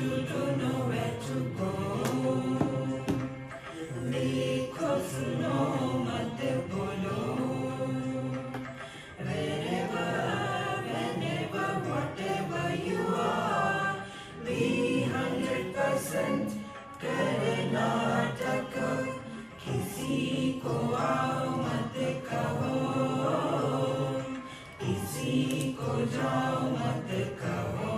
you don't know where to go. देखो सुनो मत बोलो. Wherever, whenever, whatever you are, be 100% Karnataka. किसी को आओ मत कहो, किसी को जाओ मत कहो.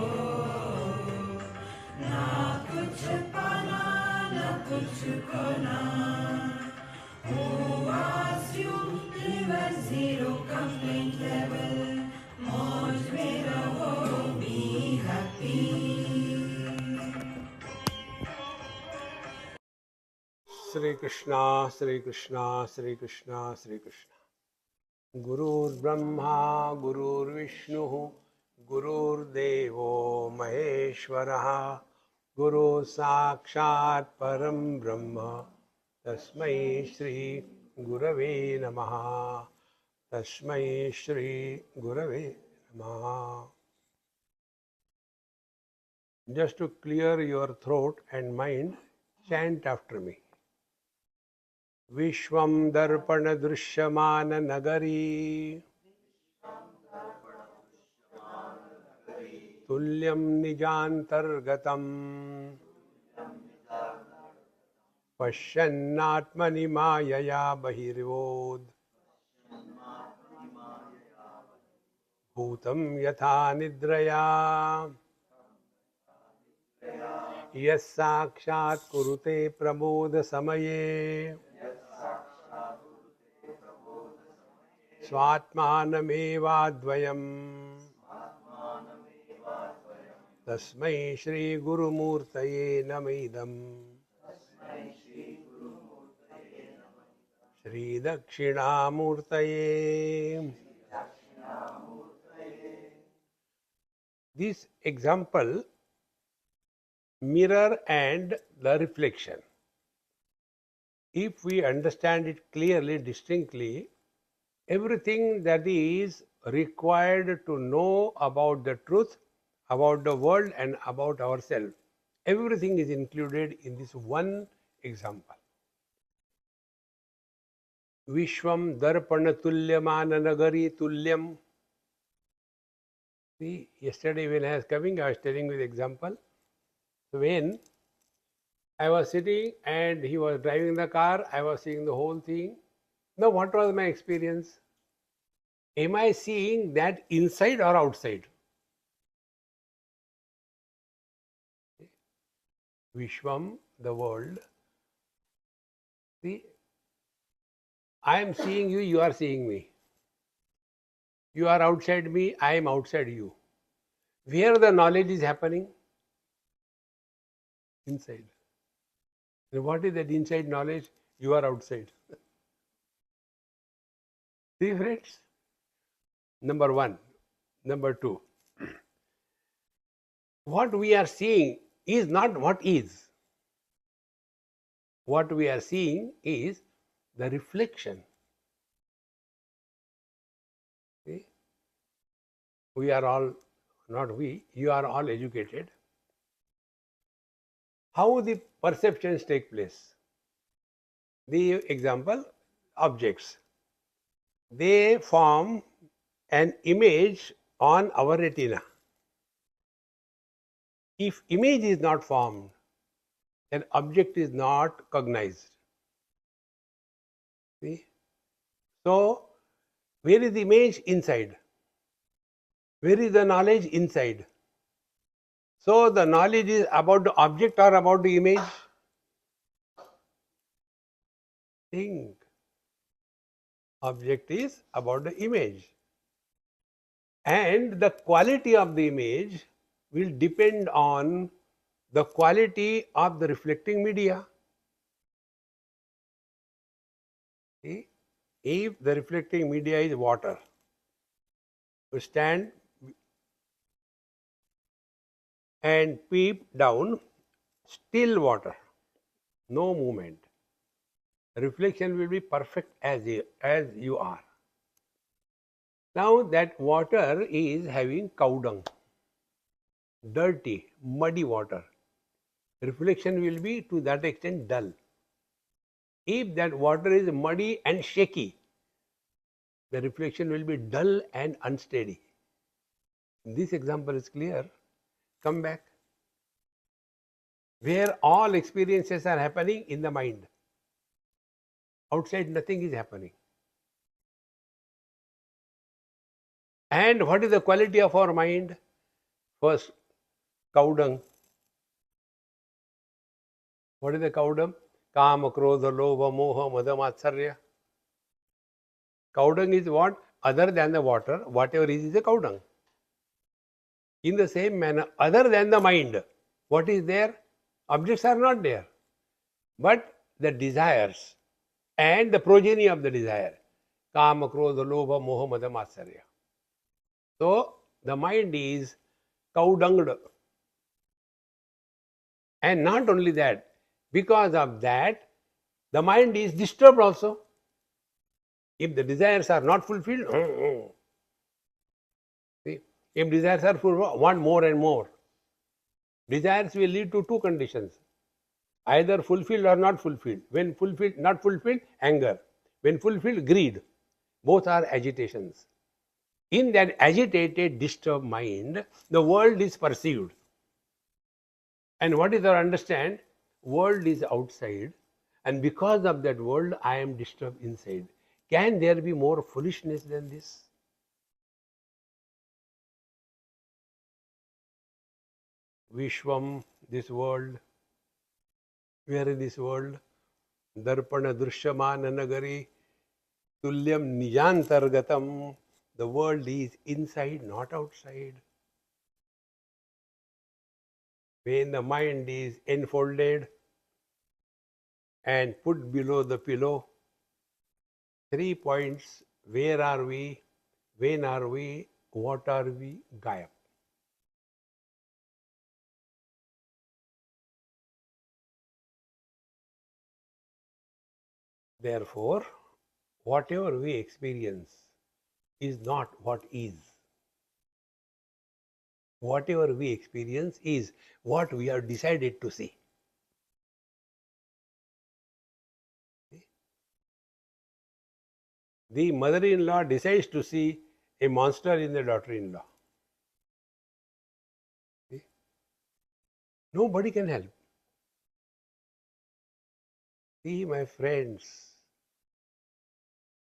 ना कुछ पाना ना कुछ खोना. Who asked you live at zero complaint level? मौज में रहो, be happy. Sri Krishna, Sri Krishna, Sri Krishna, Sri Krishna. Gurur Brahma, Gurur Vishnu, Gurur Devo Maheshwaraha, Guru Sakshat Param Brahma, Tasmai Shri Gurave Namaha, Tasmai Shri Gurave Namaha. Just to clear your throat and mind, chant after me. विश्वं दर्पण दृश्यमान नगरी तुल्यं निजान्तर्गतम् पश्यन्नात्मनि मायया बहिर्वोद् भूतं यथा निद्रया यः साक्षात् कुरुते प्रमोद समये स्वात्मानमेवाद्वयम् तस्मै श्री गुरुमूर्तये नमः. श्री दक्षिणामूर्तये. This example, mirror and the reflection, if we understand it clearly, distinctly, everything that is required to know about the truth, about the world and about ourselves, everything is included in this one example. Vishwam darpana tulyamana nagari tulyam. See, yesterday when I was coming, I was telling you the example. So when I was sitting and he was driving the car, I was seeing the whole thing. Now, what was my experience? Am I seeing that inside or outside? Vishwam, the world. See, I am seeing you, you are seeing me. You are outside me, I am outside you. Where the knowledge is happening? Inside. And what is that inside knowledge? You are outside. See, friends? Number one. Number two. What we are seeing is not what is. What we are seeing is the reflection. See? We are all, not we, you are all educated. How the perceptions take place? The example, objects. They form an image on our retina. If image is not formed, then object is not cognized. See? So, where is the image? Inside. Where is the knowledge? Inside. So, the knowledge is about the object or about the image? Think. Object is about the image. And the quality of the image will depend on the quality of the reflecting media. See? If the reflecting media is water, you stand and peep down, still water, no movement. Reflection will be perfect as you are. Now that water is having cow dung, dirty, muddy water. reflection will be to that extent dull. If that water is muddy and shaky, the reflection will be dull and unsteady. This example is clear. Come back. Where all experiences are happening in the mind. Outside nothing is happening. And what is the quality of our mind? First, cow dung. What is the cow dung? Kama, krodha, lobha, moha, mada, matsarya. Cow dung is what? Other than the water, whatever is a cow dung. In the same manner, other than the mind, what is there? Objects are not there. But the desires and the progeny of the desire. Kama, krodha, lobha, moha, mada, matsarya. So, the mind is cow-dunged. And not only that, because of that, the mind is disturbed also. If the desires are not fulfilled, see, if desires are fulfilled, want more and more. Desires will lead to two conditions. Either fulfilled or not fulfilled. When fulfilled, not fulfilled, anger. When fulfilled, greed. Both are agitations. In that agitated, disturbed mind, the world is perceived. And what is our understand? World is outside, and because of that world, I am disturbed inside. Can there be more foolishness than this? Vishwam, this world. Where is this world? Darpana Drishyamana Nagari Tulyam Nijantargatam. The world is inside, not outside. When the mind is enfolded and put below the pillow, 3 points: where are we, when are we, what are we, gayab. Therefore, whatever we experience is not what is. Whatever we experience is what we have decided to see. The mother-in-law decides to see a monster in the daughter-in-law. Nobody can help. See, my friends,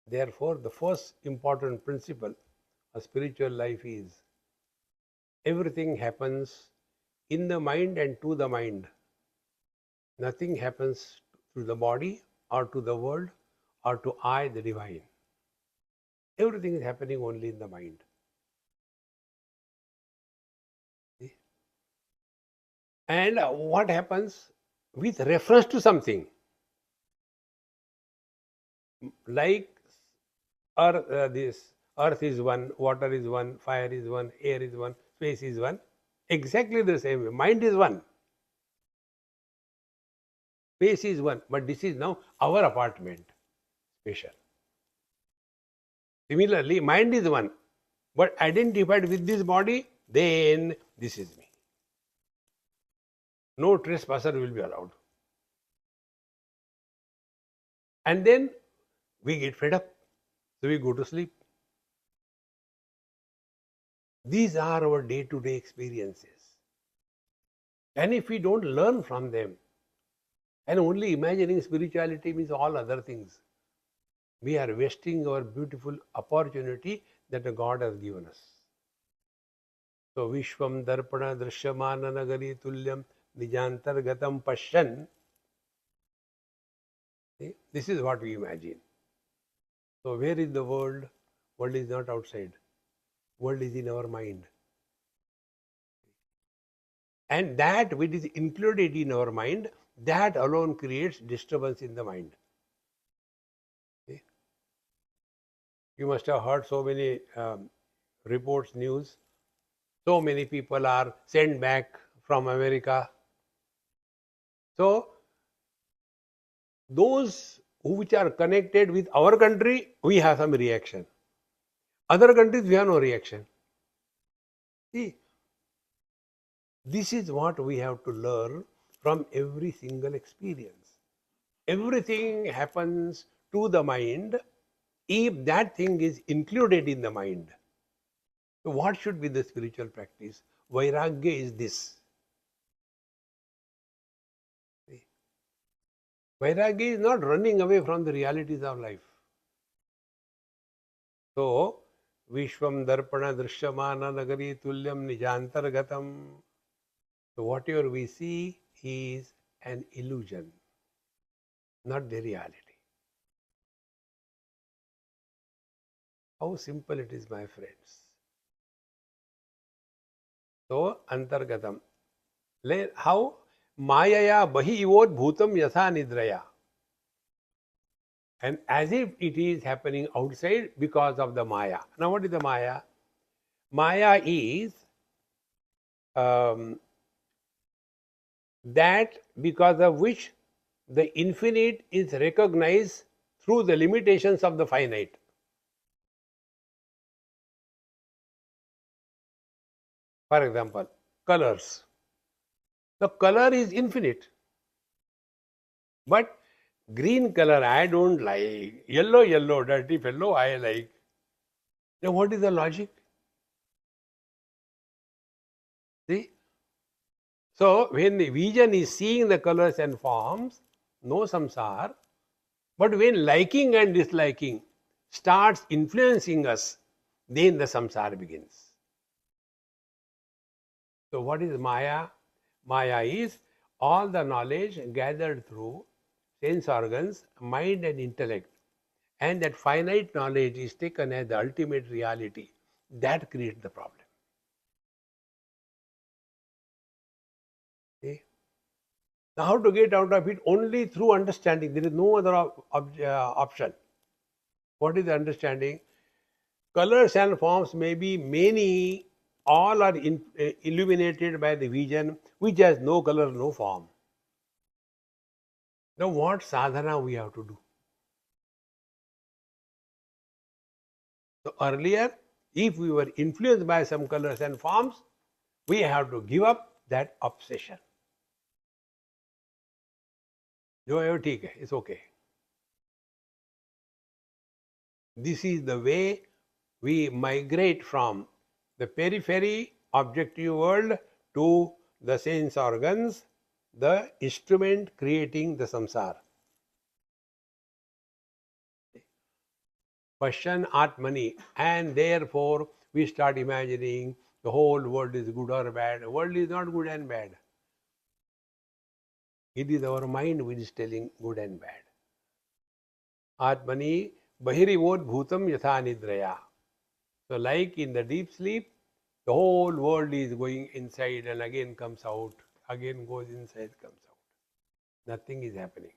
therefore, the first important principle of spiritual life is everything happens in the mind and to the mind. Nothing happens to the body or to the world or to I, the divine. Everything is happening only in the mind. See? And what happens with reference to something? Like this earth is one, water is one, fire is one, air is one, space is one. Exactly the same way. Mind is one. Space is one. But this is now our apartment. Special. Similarly, mind is one. But identified with this body, then this is me. No trespasser will be allowed. And then we get fed up. So we go to sleep. These are our day-to-day experiences. And if we don't learn from them, and only imagining spirituality means all other things, we are wasting our beautiful opportunity that God has given us. So, Vishwam Darpana Drishyamana Nagari Tulyam Nijantargatam Pashyan. This is what we imagine. So, where is the world? World is not outside. World is in our mind. And that which is included in our mind, that alone creates disturbance in the mind. See? You must have heard so many reports, news. So many people are sent back from America. So, those which are connected with our country, we have some reaction. Other countries, we have no reaction. See, this is what we have to learn from every single experience. Everything happens to the mind if that thing is included in the mind. So what should be the spiritual practice? Vairagya is this. Vairagya is not running away from the realities of life. So, Vishwam Darpana Drishyamana Nagari Tulyam Nijantargatam. So, whatever we see is an illusion, not the reality. How simple it is, my friends. So, Antargatam. How? Mayaya Bahi Ivod Bhutam Yatha Nidraya. And as if it is happening outside because of the Maya. Now, what is the Maya? Maya is that because of which the infinite is recognized through the limitations of the finite. For example, colors. The color is infinite. But green color I don't like. Yellow, dirty fellow I like. Now what is the logic? See? So when the vision is seeing the colors and forms, no samsara. But when liking and disliking starts influencing us, then the samsara begins. So what is Maya? Maya is all the knowledge gathered through sense organs, mind and intellect. And that finite knowledge is taken as the ultimate reality. That creates the problem. See? Now how to get out of it? Only through understanding. There is no other option. What is the understanding? Colors and forms may be many, all are illuminated by the vision which has no color, no form. Now what sadhana we have to do? So earlier, if we were influenced by some colors and forms, we have to give up that obsession. It's okay. This is the way we migrate from the periphery objective world to the sense organs, the instrument creating the samsara. Pashan Atmani, and therefore we start imagining the whole world is good or bad. The world is not good and bad. It is our mind which is telling good and bad. Atmani Bahirivod Bhutam Yatha Nidraya. So like in the deep sleep, the whole world is going inside and again comes out, again goes inside, comes out. Nothing is happening.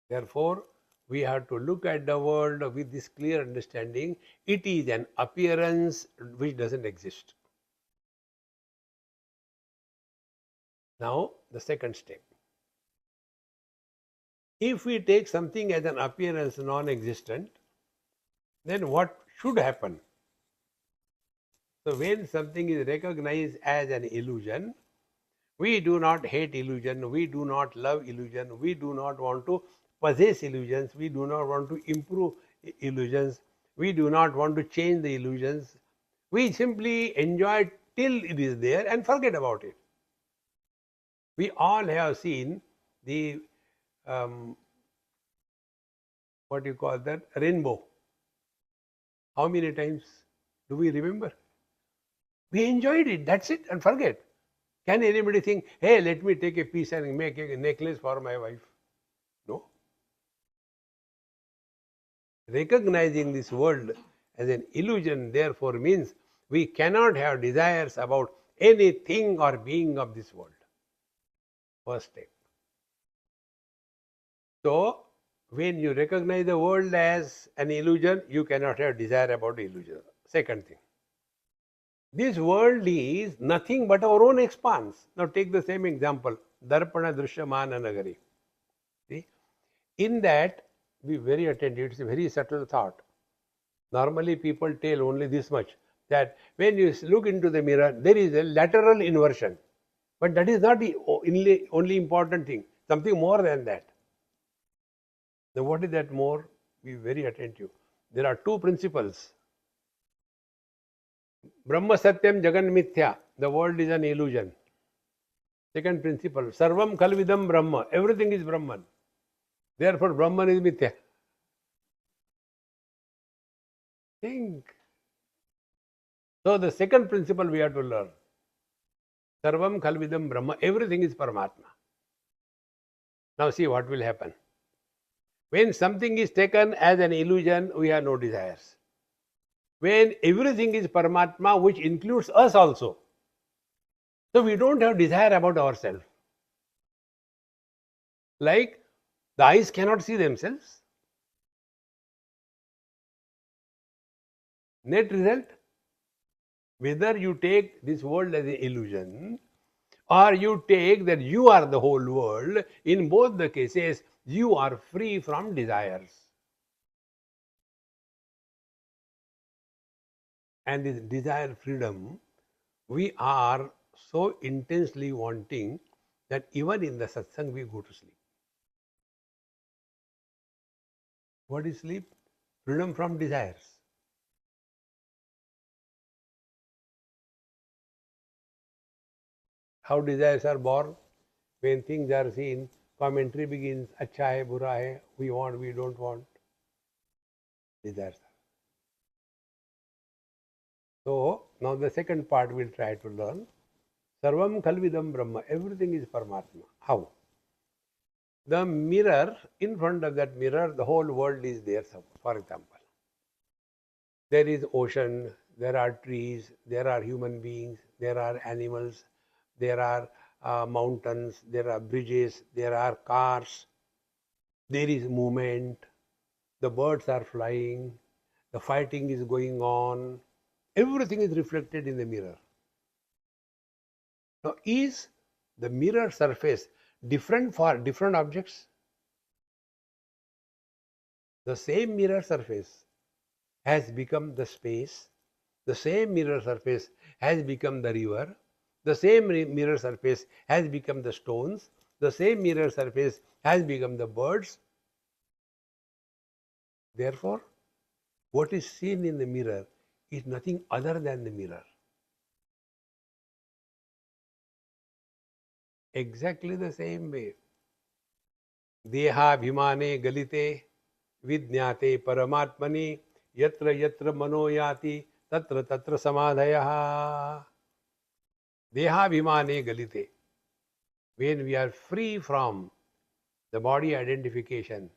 Therefore, we have to look at the world with this clear understanding. It is an appearance which doesn't exist. Now, the second step. If we take something as an appearance non-existent, then what should happen? So, when something is recognized as an illusion, we do not hate illusion, we do not love illusion, we do not want to possess illusions, we do not want to improve illusions, we do not want to change the illusions. We simply enjoy it till it is there and forget about it. We all have seen the what you call that, rainbow. How many times do we remember? We enjoyed it, that's it, and forget. Can anybody think, hey, let me take a piece and make a necklace for my wife? No. Recognizing this world as an illusion, therefore, means we cannot have desires about anything or being of this world. First step. So, when you recognize the world as an illusion, you cannot have desire about illusion. Second thing. This world is nothing but our own expanse. Now take the same example, Darpana Drishyamana Nagari. See? In that, be very attentive, it's a very subtle thought. Normally people tell only this much, that when you look into the mirror, there is a lateral inversion. But that is not the only important thing, something more than that. Now, what is that more? Be very attentive. There are two principles. Brahma Satyam Jagan Mithya. The world is an illusion. Second principle. Sarvam Khalvidam Brahma. Everything is Brahman. Therefore, Brahman is Mithya. Think. So, the second principle we have to learn. Sarvam Khalvidam Brahma. Everything is Paramatma. Now, see what will happen. When something is taken as an illusion, we have no desires. When everything is Paramatma, which includes us also, so we don't have desire about ourselves. Like the eyes cannot see themselves. Net result, whether you take this world as an illusion or you take that you are the whole world, in both the cases, you are free from desires. And this desire freedom, we are so intensely wanting that even in the satsang we go to sleep. What is sleep? Freedom from desires. How desires are born? When things are seen, commentary begins, acha hai, bura hai, we want, we don't want. Desires. So, now the second part we'll try to learn. Sarvam Khalvidam Brahma. Everything is Paramatma. How? The mirror, in front of that mirror, the whole world is there. For example, there is ocean, there are trees, there are human beings, there are animals, there are mountains, there are bridges, there are cars, there is movement, the birds are flying, the fighting is going on, everything is reflected in the mirror. Now, is the mirror surface different for different objects? The same mirror surface has become the space, the same mirror surface has become the river, the same mirror surface has become the stones, the same mirror surface has become the birds. Therefore, what is seen in the mirror is nothing other than the mirror. Exactly the same way. Deha bhimane galite vidnyate paramatmani yatra yatra manoyati tatra tatra samadhayaha. Deha bhimane galite. When we are free from the body identification,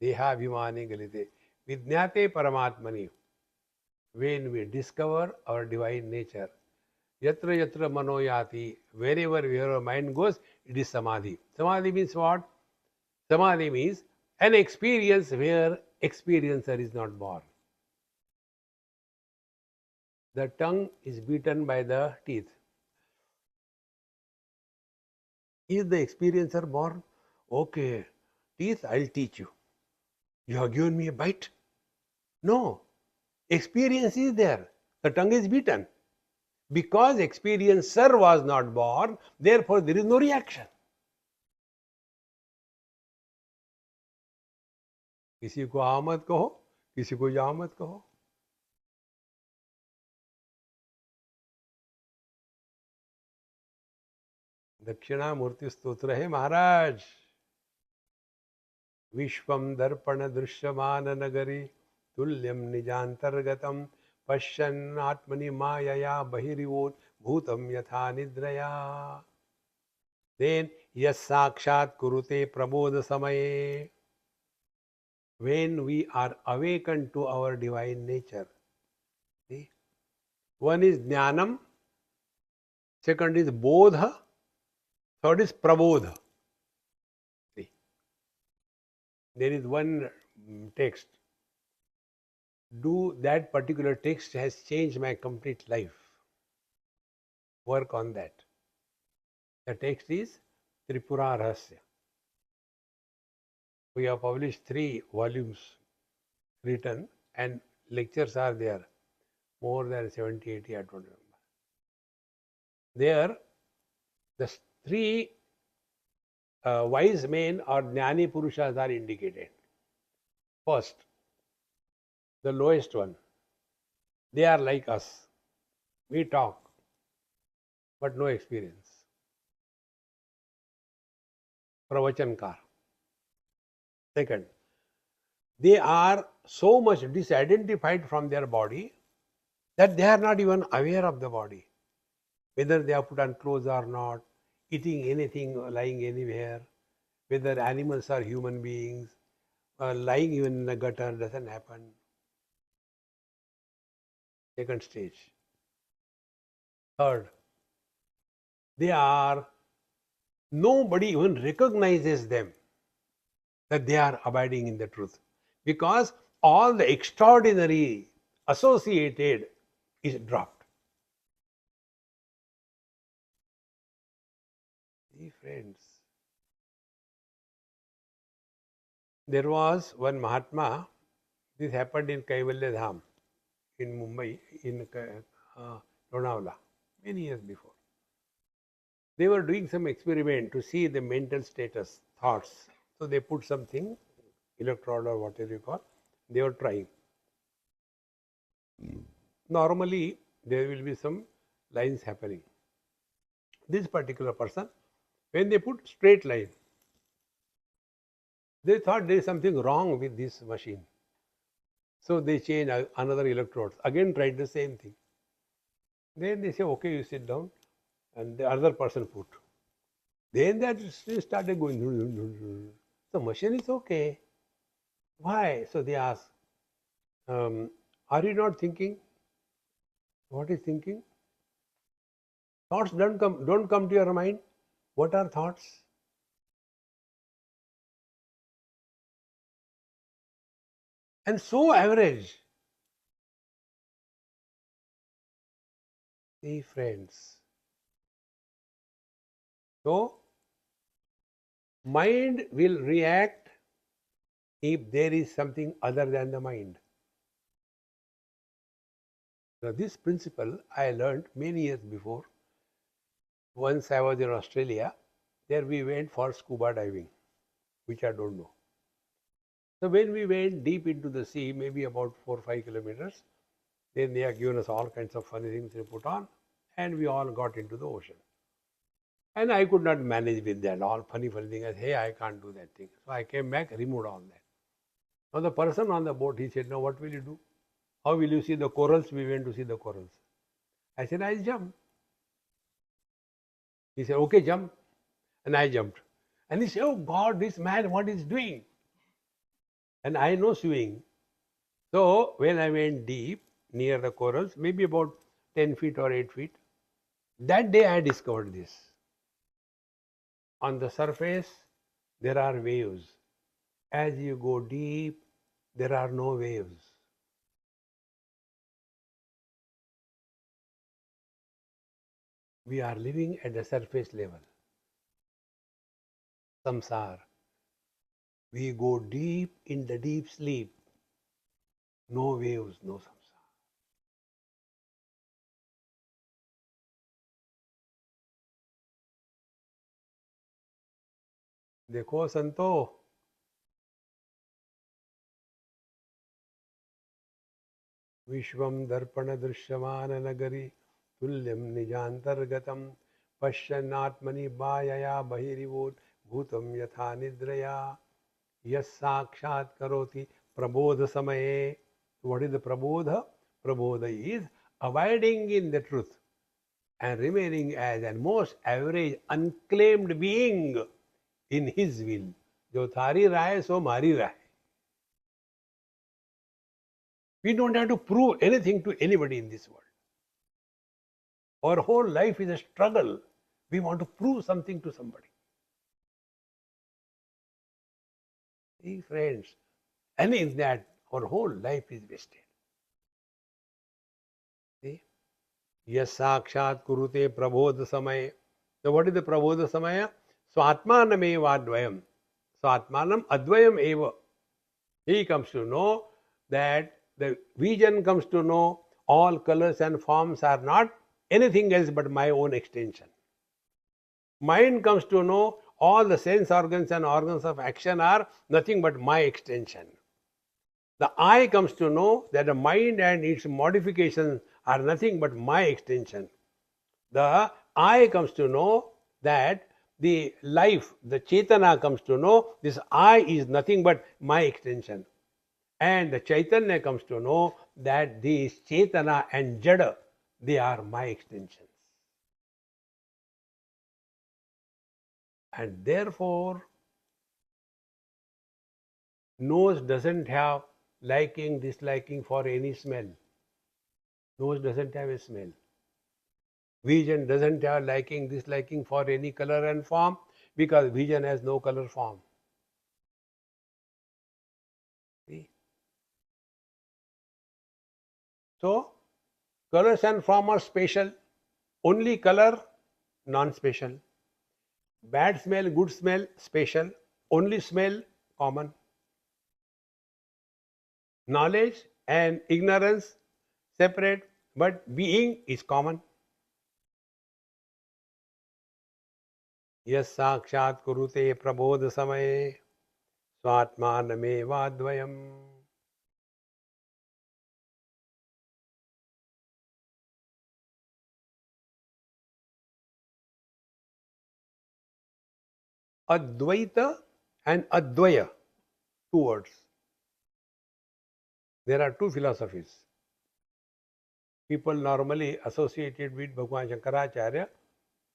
deha bhimane galite vidnyate paramatmani. When we discover our divine nature, yatra yatra manoyati, wherever our mind goes, it is samadhi. Samadhi means what? Samadhi means an experience where experiencer is not born. The tongue is beaten by the teeth. Is the experiencer born? Okay, teeth, I'll teach you. You have given me a bite? No. Experience is there. The tongue is beaten. Because experiencer was not born, therefore there is no reaction. किसी को आ मत कहो, किसी को जा मत कहो. दक्षिणामूर्ति स्तोत्र है महाराज. विश्वम दर्पण दृश्यमान नगरी तुल्यम निजांतर्गतम पश्यन् आत्मनि मायया बहिरिवोत भूतम यथा निद्रया. Then यस साक्षात् कुरुते प्रबोध समये. When we are awakened to our divine nature. See? One is jnanam, second is bodha, third is prabodha. See? There is one text. Do that particular text has changed my complete life. Work on that. The text is Tripura Rahasya. We have published 3 volumes written and lectures are there. More than 70, 80, I don't remember. There, The three wise men or Jnani Purushas are indicated. First, the lowest one. They are like us. We talk, but no experience. Pravachankar. Second, they are so much disidentified from their body that they are not even aware of the body. Whether they have put on clothes or not, eating anything, lying anywhere, whether animals are human beings, lying even in the gutter doesn't happen. Second stage. Third, they are, nobody even recognizes them that they are abiding in the truth, because all the extraordinary associated is dropped. See, friends, there was one Mahatma, this happened in Kaivalya Dham in Mumbai, in Lonavala, many years before. They were doing some experiment to see the mental status, thoughts. So they put something, electrode or whatever you call, they were trying. Normally, there will be some lines happening. This particular person, when they put straight line, they thought there is something wrong with this machine. So they change another electrode. Again tried the same thing. Then they say, okay, you sit down. And the other person put. Then that started going. The machine is okay. Why? So they ask, are you not thinking? What is thinking? Thoughts don't come to your mind. What are thoughts? And so average. See, friends. So, mind will react if there is something other than the mind. Now, this principle I learned many years before. Once I was in Australia, there we went for scuba diving, which I don't know. So when we went deep into the sea, maybe about 4 or 5 kilometers, then they have given us all kinds of funny things they put on, and we all got into the ocean. And I could not manage with that, all funny things. I said, hey, I can't do that thing. So I came back, removed all that. Now the person on the boat, he said, now what will you do? How will you see the corals? We went to see the corals. I said, I'll jump. He said, okay, jump. And I jumped. And he said, oh God, this man, what is doing? And I know swimming. So when I went deep, near the corals, maybe about 10 feet or 8 feet, that day I discovered this. On the surface, there are waves. As you go deep, there are no waves. We are living at the surface level. Samsara. We go deep in the deep sleep. No waves, no samsara. देखो संतो, विश्वं दर्पण दृश्यमान नगरी तुल्यं निजांतर्गतं पश्यन्नात्मनि बायया बहिरिवोत भूतं यथा निद्रया यस्साक्षात् करोति प्रबोध समये. What is the prabodha? Prabodha is abiding in the truth and remaining as a most average unclaimed being in his will. जो थारी राय सो मारी राय. We don't have to prove anything to anybody in this world. Our whole life is a struggle. We want to prove something to somebody. See, friends, and in that, our whole life is wasted. See? Yes, sakshat kurute prabodha samaya. So what is the prabodha samaya? Swatmanam eva advayam. Swatmanam advayam eva. He comes to know that the vision comes to know all colors and forms are not anything else but my own extension. Mind comes to know all the sense organs and organs of action are nothing but my extension. The I comes to know that the mind and its modifications are nothing but my extension. The I comes to know that the life, the Chetana comes to know this I is nothing but my extension. And the Chaitanya comes to know that these Chetana and Jada, they are my extensions. And therefore, nose doesn't have liking, disliking for any smell. Nose doesn't have a smell. Vision doesn't have liking, disliking for any color and form because vision has no color form. See? So, colors and form are special. Only color, non-special. Bad smell, good smell, special. Only smell, common. Knowledge and ignorance, separate, but being is common. Yes साक्षात् कुरुते प्रबोध समये स्वात्मानमेवाद्वयम्. Advaita and Advaya, two words. There are two philosophies. People normally associated with Bhagwan Shankaracharya,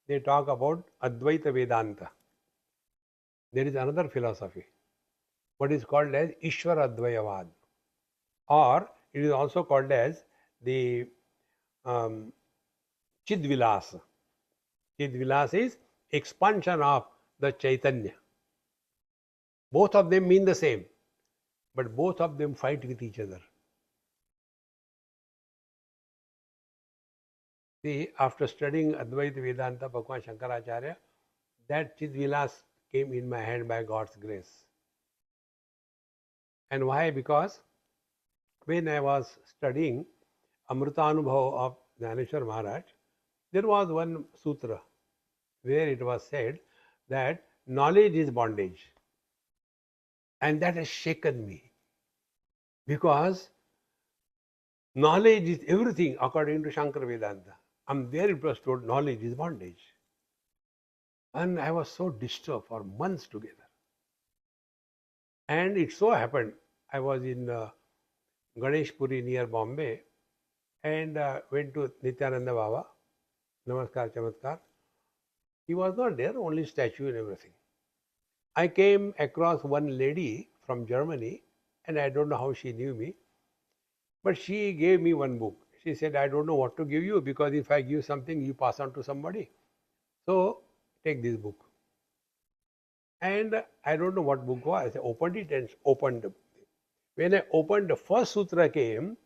they talk about Advaita Vedanta. There is another philosophy, what is called as Ishvara Advayavad, or it is also called as the Chidvilasa. Chidvilasa is expansion of the Chaitanya. Both of them mean the same, but both of them fight with each other. See, after studying Advaita Vedanta, Bhagwan Shankaracharya, that Chidvilas came in my hand by God's grace. And why? Because when I was studying Amritanubhava of Dhaneshwar Maharaj, there was one sutra where it was said that knowledge is bondage. And that has shaken me. Because knowledge is everything according to Shankara Vedanta. And there it was told knowledge is bondage. And I was so disturbed for months together. And it so happened, I was in Ganesh Puri near Bombay and went to Nityananda Baba, Namaskar Chamatkar. He was not there, only statue and everything. I came across one lady from Germany and I don't know how she knew me, but she gave me one book. She said, I don't know what to give you because if I give something, you pass on to somebody. So take this book. And I don't know what book was. I opened it and opened. When I opened, the first sutra came,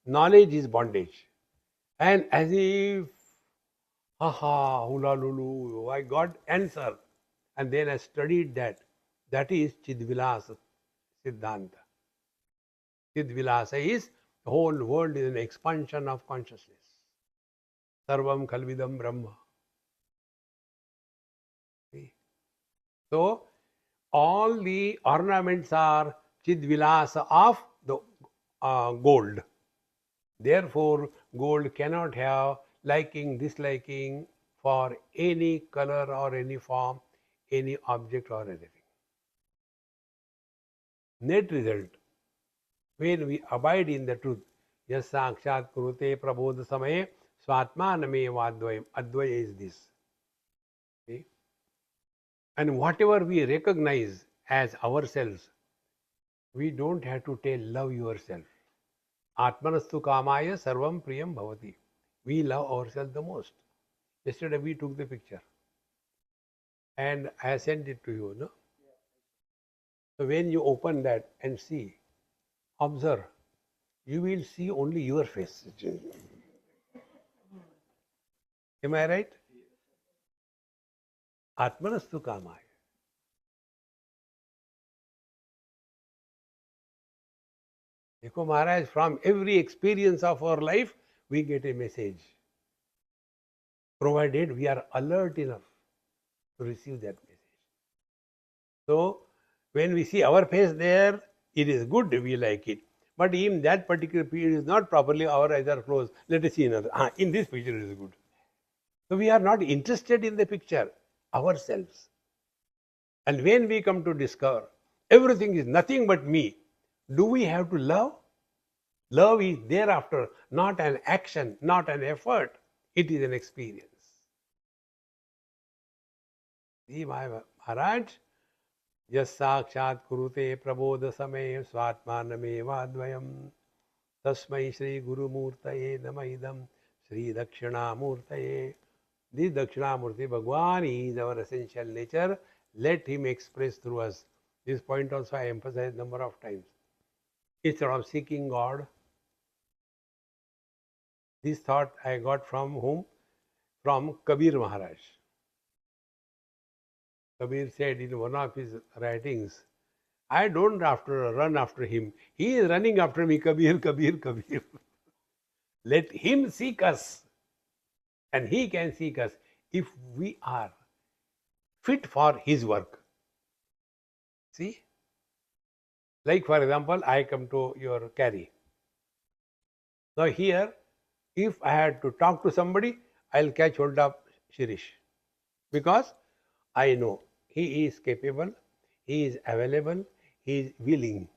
knowledge is bondage. And as if, haha, hula lulu, I got answer. And then I studied that. That is Chidvilasa Siddhanta. Chidvilasa is the whole world is an expansion of consciousness. Sarvam Khalvidam Brahma. See? So, all the ornaments are Chidvilasa of the gold. Therefore, gold cannot have liking, disliking for any color or any form, any object or anything. Net result, when we abide in the truth, yas sakshat kurute prabodha samaye swatmaname advayam. Advaya is this. See? And whatever we recognize as ourselves, we don't have to tell love yourself. Atmanastu kamaya sarvam priyam bhavati. We love ourselves the most. Yesterday we took the picture and I sent it to you. No? So when you open that and see, observe, you will see only your face. Am I right? Atmanastu kamaya. Dekho Maharaj, from every experience of our life, we get a message. Provided we are alert enough. to receive that message. So, when we see our face there, it is good, we like it. But in that particular period is not properly, our eyes are closed. Let us see another. In this picture it is good. So, we are not interested in the picture ourselves. And when we come to discover everything is nothing but me, do we have to love? Love is thereafter not an action, not an effort. It is an experience. See, my Maharaj, Jas sakshat kurute prabodha same svatmanamevadvayam tasmai Shri Guru Murtaye namaidam Shri Dakshinamoortaye. This Dakshinamurti Bhagwan is our essential nature. Let him express through us. This point also I emphasized number of times. Instead of seeking God, this thought I got from whom? From Kabir Maharaj. Kabir said in one of his writings, I don't run after him. He is running after me, Kabir, Kabir, Kabir. Let him seek us. And he can seek us if we are fit for his work. See? Like for example, I come to your Cary. Now here, if I had to talk to somebody, I'll catch hold of Shirish. Because I know he is capable, he is available, he is willing.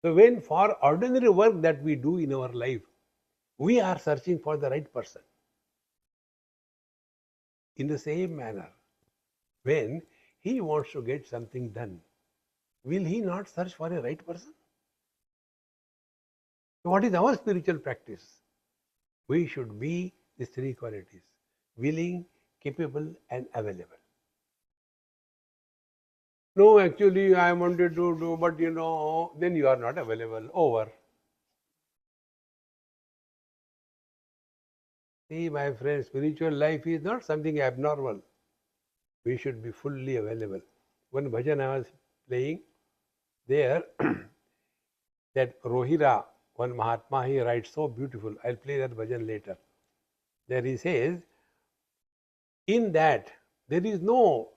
So when for ordinary work that we do in our life, we are searching for the right person. In the same manner, when he wants to get something done, will he not search for a right person? So what is our spiritual practice? We should be these three qualities: willing, capable, and available. No, actually, I wanted to do, but then you are not available. Over. See, my friends, spiritual life is not something abnormal. We should be fully available. One bhajan I was playing there, that Rohira, one Mahatma, he writes so beautiful. I'll play that bhajan later. There he says, in that there is no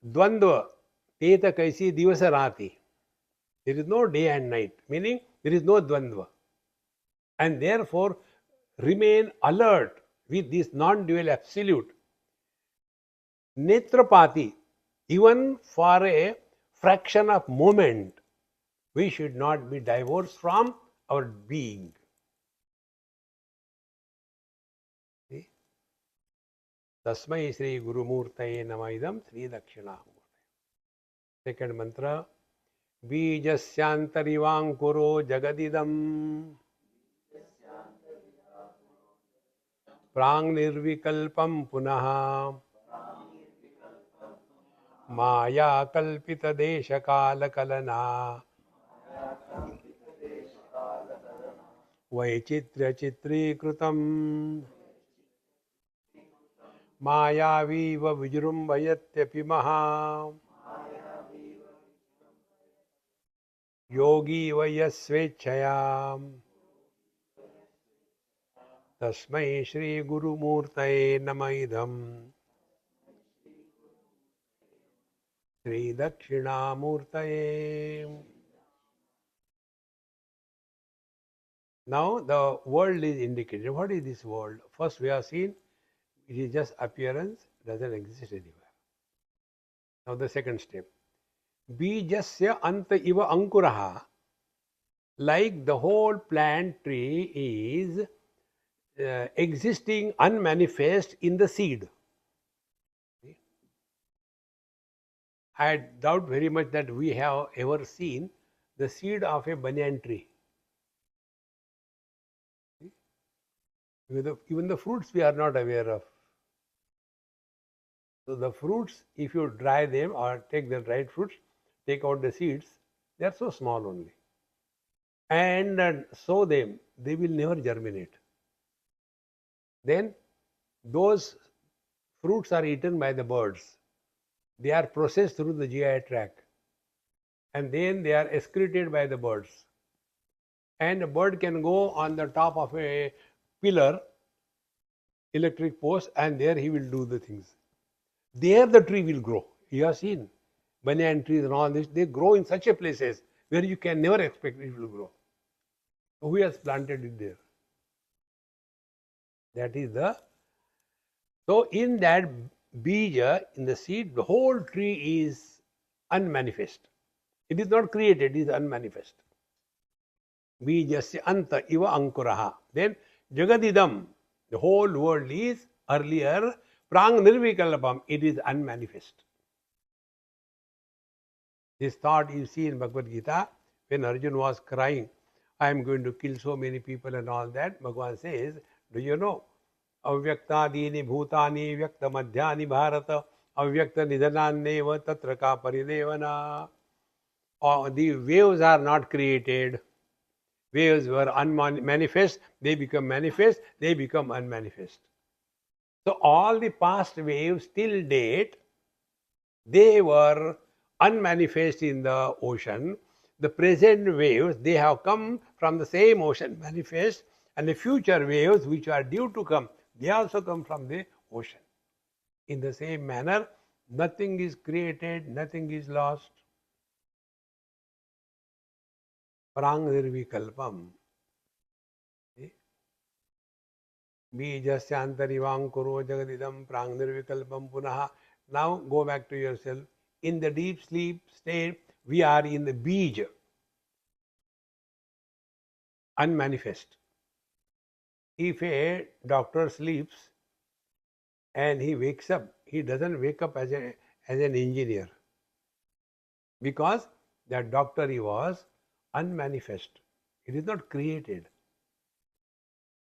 dvandva, teta kaisi divasa rati. There is no day and night, meaning there is no dvandva. And therefore, remain alert with this non-dual absolute. Netrapati, even for a fraction of moment, we should not be divorced from our being. See? Tasmai Shri Guru Murtaye namaidam Shri Dakshinamoorti. Second mantra, Bijasyantarivangkuro jagadidam Prang nirvikalpam punaha Maya kalpita desha kala kalana Vaichitra chitrikrutam Mayaviva vijrumbhayatyapi maha Yogi vayasvechayam Tasmai Shri Guru Murtaye namaidam Shri Dakshinamurtaye. Now the world is indicated. What is this world? First we have seen it is just appearance, doesn't exist anywhere. Now the second step. Bijasya anta iva ankuraha. Like the whole plant tree is existing unmanifest in the seed. I doubt very much that we have ever seen the seed of a banyan tree. Even the fruits we are not aware of. So the fruits, if you dry them or take the dried fruits, take out the seeds, they are so small only. And sow them, they will never germinate. Then those fruits are eaten by the birds. They are processed through the GI tract. And then they are excreted by the birds. And a bird can go on the top of a pillar, electric post, and there he will do the things. there the tree will grow. You have seen banyan trees and all this, they grow in such a places where you can never expect it will grow. Who has planted it there? That is the, so in that bija, in the seed, the whole tree is unmanifest. It is not created, it is unmanifest. Bijasya anta iva ankuraha. Then jagadidam, the whole world is earlier prang nirvikalpam, it is unmanifest. This thought you see in Bhagavad Gita when Arjuna was crying, I am going to kill so many people and all that. Bhagavan says, do you know? Avyaktadini bhutani vyakta madhyani bharata avyakta nidhananneva tatra ka paridevana. The waves are not created. Waves were unmanifest, they become manifest, they become unmanifest. So all the past waves till date, they were unmanifest in the ocean. The present waves, they have come from the same ocean manifest, and the future waves which are due to come, they also come from the ocean. In the same manner, nothing is created, nothing is lost. Prang nirvikalpam. Bijasya antarivankuro jagadidam prang nirvikalpam punaha. Now go back to yourself. In the deep sleep state, we are in the bij, unmanifest. If a doctor sleeps and he wakes up, he doesn't wake up as an engineer, because that doctor he was unmanifest. It is not created.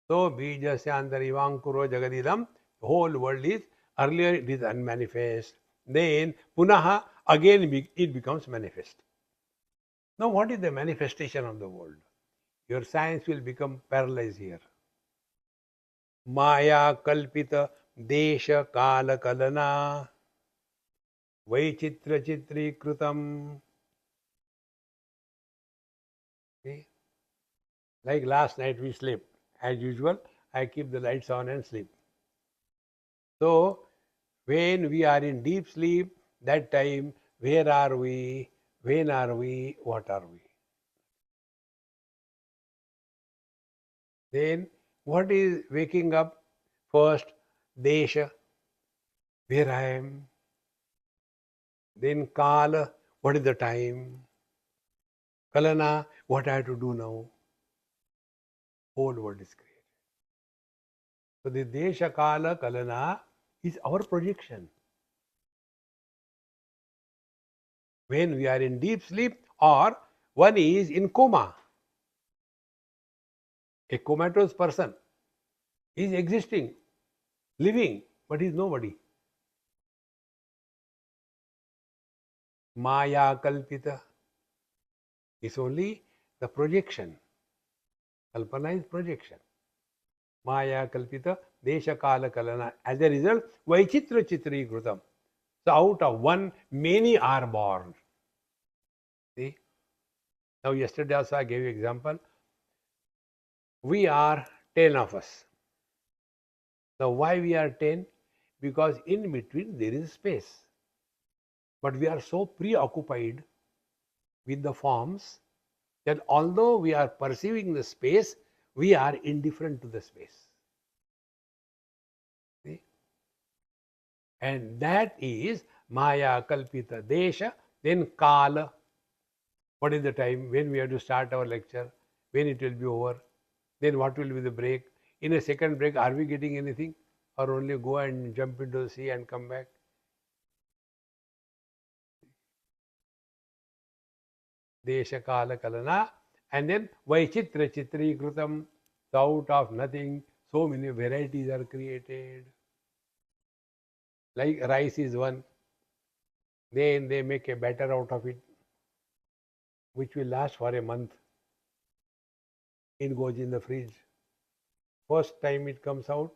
So bijasya antarivankuro jagadidam, the whole world is, earlier it is unmanifest. Then punaha, again it becomes manifest. Now what is the manifestation of the world? Your science will become paralyzed here. Maya kalpita desha kala kalana vaichitra chitri krutam. Okay? Like last night we slept. As usual, I keep the lights on and sleep. So when we are in deep sleep, that time, where are we? When are we? What are we? Then what is waking up? First, desha, where I am. Then kala, what is the time? Kalana, what I have to do now. Whole world is created. So the desha, kala, kalana is our projection. When we are in deep sleep, or one is in coma. A comatose person is existing, living, but he is nobody. Maya kalpita is only the projection. Kalpana is projection. Maya kalpita desha kala kalana. As a result, vaichitra chitri krutam. So out of one, many are born. See? Now yesterday also I gave you example. We are 10 of us. Now why we are 10? Because in between there is space. But we are so preoccupied with the forms that although we are perceiving the space, we are indifferent to the space. See? And that is Maya Kalpita Desha, then Kala. What is the time? When we have to start our lecture? When it will be over? Then what will be the break? In a second break, are we getting anything? Or only go and jump into the sea and come back? Desha Kala Kalana. And then Vaichitra Chitri Krutam. Out of nothing, so many varieties are created. Like rice is one. Then they make a batter out of it, which will last for a month. It goes in the fridge. First time it comes out,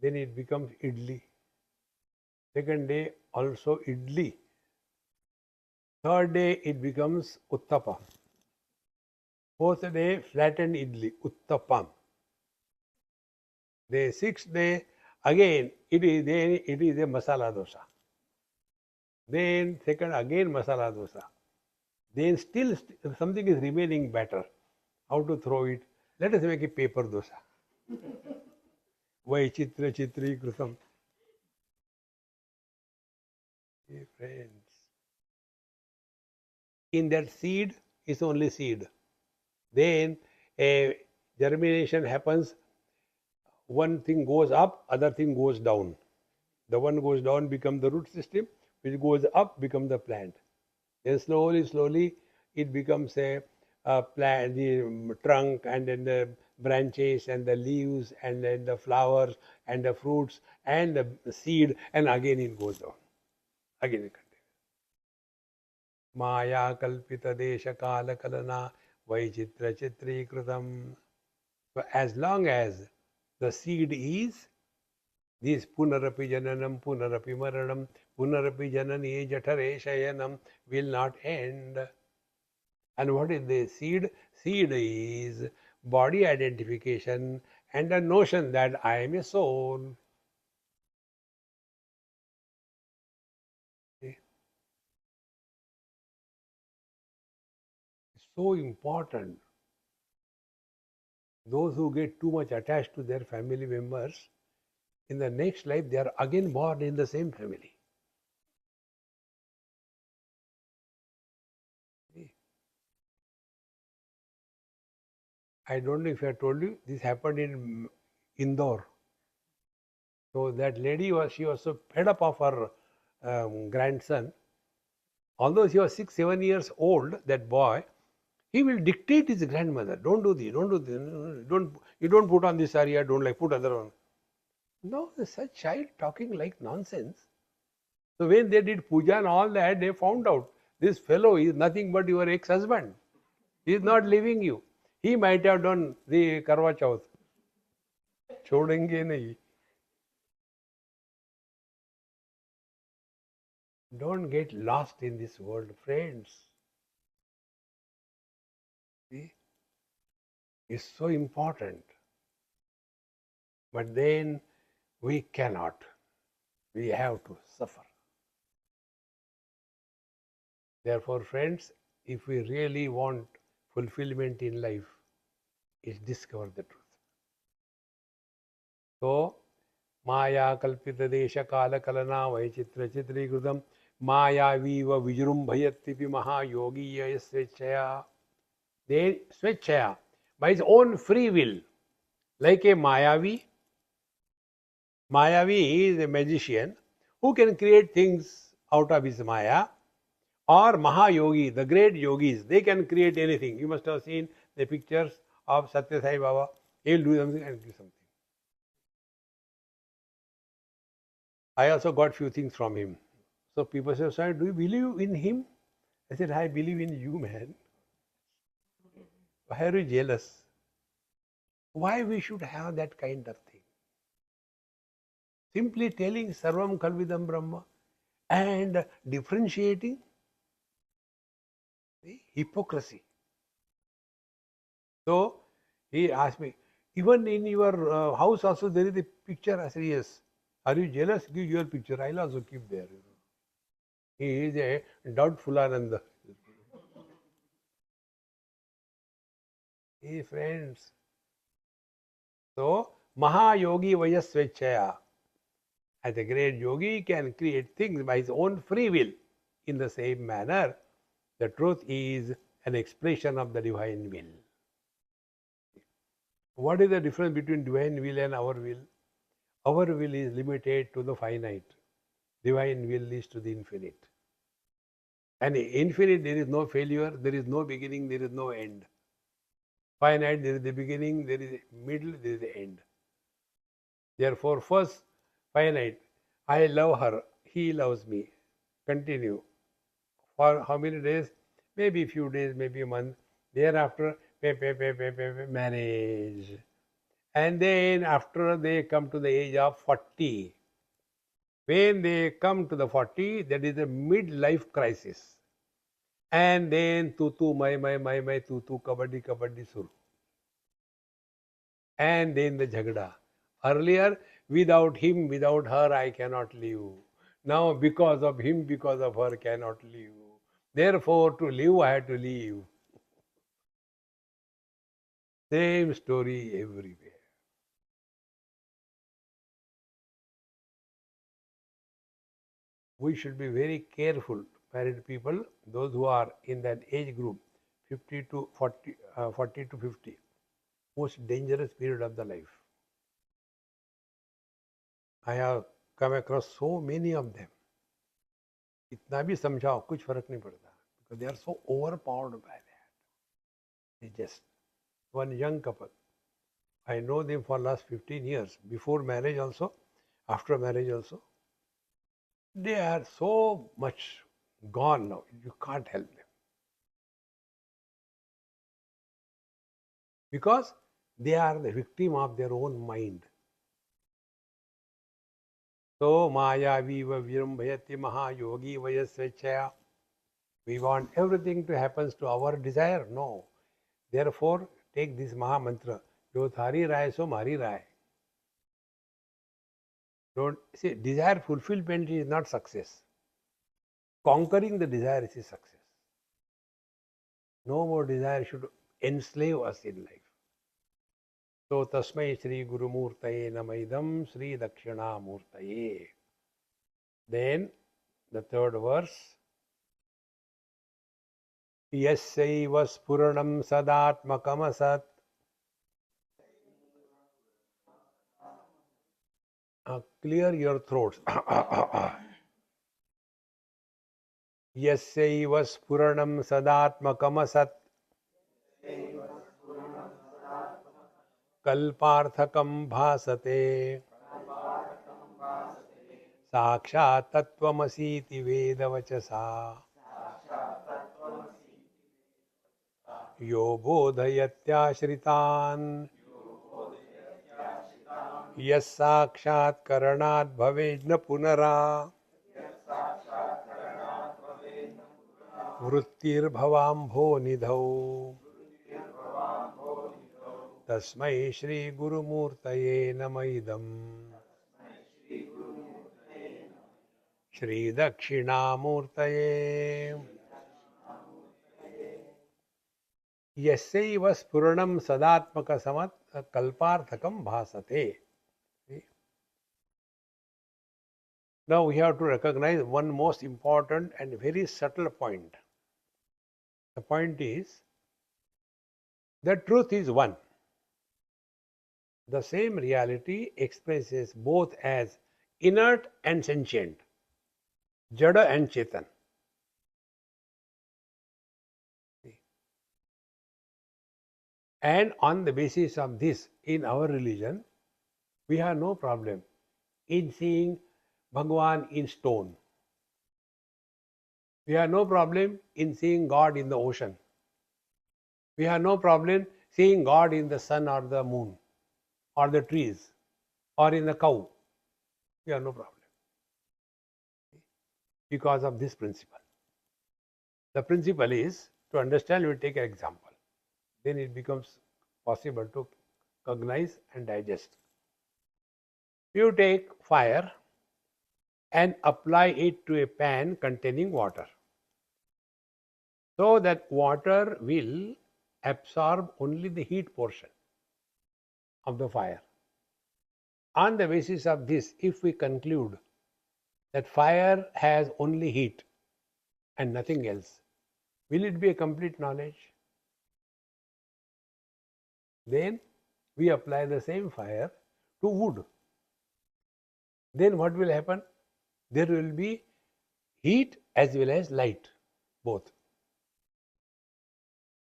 then it becomes idli. Second day also idli. Third day it becomes uttapa. Fourth day flattened idli, uttapam. The sixth day again it is a masala dosa. Then second again masala dosa. Then still something is remaining better. How to throw it? Let us make a paper dosa. Vai chitra chitri krusam. Hey friends. In that seed is only seed. Then a germination happens. One thing goes up, other thing goes down. The one goes down becomes the root system, which goes up becomes the plant. Then slowly it becomes a plant, the trunk, and then the branches and the leaves, and then the flowers and the fruits and the seed, and again it goes down. Again it continues. Maya kalpita desha kala kalana vaichitra chitri kritam. So as long as the seed is this punarapi jananam, punarapi maranam, punarapi janani jatare shayanam will not end. And what is the seed? Seed is body identification and the notion that I am a soul. It's so important. Those who get too much attached to their family members, in the next life they are again born in the same family. I don't know if I told you, this happened in Indore. So that lady she was so fed up of her grandson. Although she was 6, 7 years old, that boy, he will dictate his grandmother. Don't do this, don't do this, you don't put on this saree, I don't like, put other one. No, such child talking like nonsense. So when they did puja and all that, they found out this fellow is nothing but your ex-husband. He is not leaving you. He might have done the Karwa Chauth. Chodenge nahi. Don't get lost in this world, friends. See? It's so important. But then we cannot. We have to suffer. Therefore, friends, if we really want fulfillment in life, is discover the truth. So, Maya kalpita desha kala kalana vaichitra chitri kritam Maya viva vijrumbhayatipi maha yogiya swechaya. Then swechaya, by his own free will, like a Mayavi. Mayavi is a magician who can create things out of his Maya, or Mahayogi, the great yogis, they can create anything. You must have seen the pictures of Satya Sai Baba. He will do something and do something. I also got few things from him. So people say, "Sir, do you believe in him?" I said, "I believe in you, man. Why are you jealous? Why we should have that kind of thing? Simply telling Sarvam Kalvidam Brahma and differentiating the hypocrisy." So he asked me, "Even in your house also there is a picture?" I said, "Yes." "Are you jealous? Give your picture. I'll also keep there." He is a doubtful Ananda. Hey friends. So Mahayogi Vayasvechaya, as a great yogi, can create things by his own free will. In the same manner, the truth is an expression of the divine will. What is the difference between divine will and our will? Our will is limited to the finite. Divine will is to the infinite. And infinite, there is no failure, there is no beginning, there is no end. Finite, there is the beginning, there is a middle, there is the end. Therefore, first, finite, I love her, he loves me. Continue. For how many days? Maybe a few days, maybe a month. Thereafter, marriage. And then after they come to the age of 40, when they come to the 40, that is a midlife crisis. And then tu my, tu kabaddi, suru. And then the jhagda. Earlier, without him, without her, I cannot live. Now because of him, because of her, cannot live. Therefore, to live, I have to leave. Same story everywhere. We should be very careful, married people, those who are in that age group, 50 to 40, 40 to 50, most dangerous period of the life. I have come across so many of them. इतना भी समझाओ कुछ फर्क नहीं पड़ता, because they are so overpowered by that. They just, one young couple, I know them for last 15 years, before marriage also, after marriage also. They are so much gone now, you can't help them. Because they are the victim of their own mind. So Mayavi Virumbhayati Mahayogi Vayasvechaya. We want everything to happen to our desire. No. Therefore, take this Maha Mantra. Jo thari rahe so mari rahe. Don't see, desire fulfillment is not success. Conquering the desire is success. No more desire should enslave us in life. So Tasmai Sri Guru Murtaye Namaidam Sri Dakshinamurtaye. Then the third verse. Yasyaiva Spuranam Sadatmakam Asat. Clear your throats. Yasyaiva Spuranam Sadatmakam Asat. Kalparthakam bhasate. Sakshat Tattvamasiti Vedavachasa. Yo bodhayatyashritan. Yas sakshat karanat bhavejna punara. Vrittir bhavambho nidhau. Tasmai Shri Guru Murtaye Namaidam. Shri Dakshinamurtaye. Yasyaiva Spuranam Sadatmaka Samat Kalparthakam Bhasate. Now we have to recognize one most important and very subtle point. The point is, the truth is one. The same reality expresses both as inert and sentient, Jada and Chetan. And on the basis of this, in our religion, we have no problem in seeing Bhagwan in stone. We have no problem in seeing God in the ocean. We have no problem seeing God in the sun or the moon or the trees or in the cow. We have no problem because of this principle. The principle is, to understand, we take an example. Then it becomes possible to cognize and digest. You take fire and apply it to a pan containing water, so that water will absorb only the heat portion of the fire. On the basis of this, if we conclude that fire has only heat and nothing else, will it be a complete knowledge? Then we apply the same fire to wood. Then what will happen? There will be heat as well as light, both.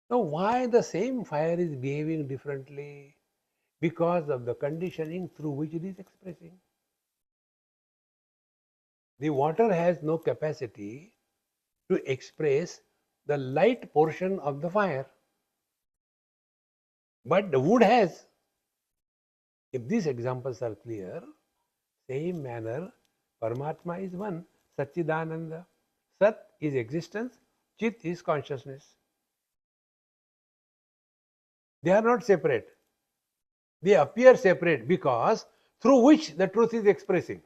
Now, why the same fire is behaving differently? Because of the conditioning through which it is expressing. The water has no capacity to express the light portion of the fire, but the wood has. If these examples are clear, same manner, Paramatma is one, Satchidananda. Sat is existence, Chit is consciousness. They are not separate. They appear separate because through which the truth is expressing.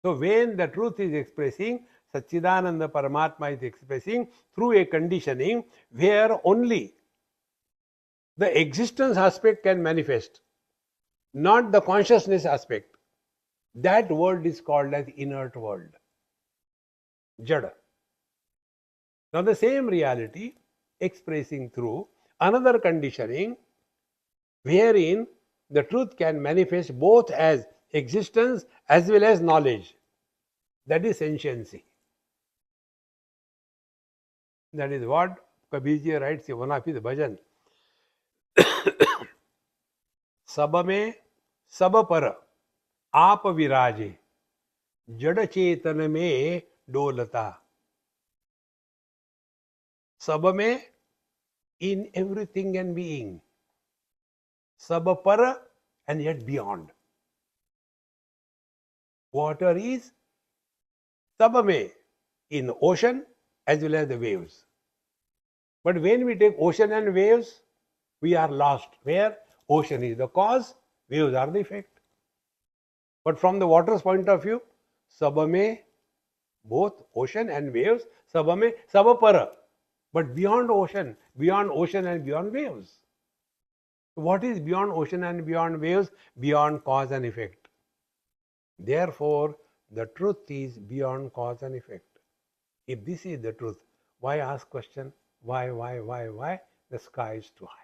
So when the truth is expressing, Satchidananda Paramatma is expressing through a conditioning where only the existence aspect can manifest, not the consciousness aspect. That world is called as inert world, Jada. Now the same reality expressing through another conditioning wherein the truth can manifest both as existence as well as knowledge. That is sentiency. That is what Kabirji writes in one of his bhajan. सब में सब पर आप विराजे जड़ चेतन में डोलता. सब में, in everything and being. Sab par, and yet beyond. Water is sab mein, in ocean as well as the waves. But when we take ocean and waves, we are lost. Where? Ocean is the cause, waves are the effect. But from the water's point of view, sab mein, both ocean and waves, sab mein, sab par. But beyond ocean and beyond waves. What is beyond ocean and beyond waves? Beyond cause and effect. Therefore, the truth is beyond cause and effect. If this is the truth, why ask question? Why? The sky is too high.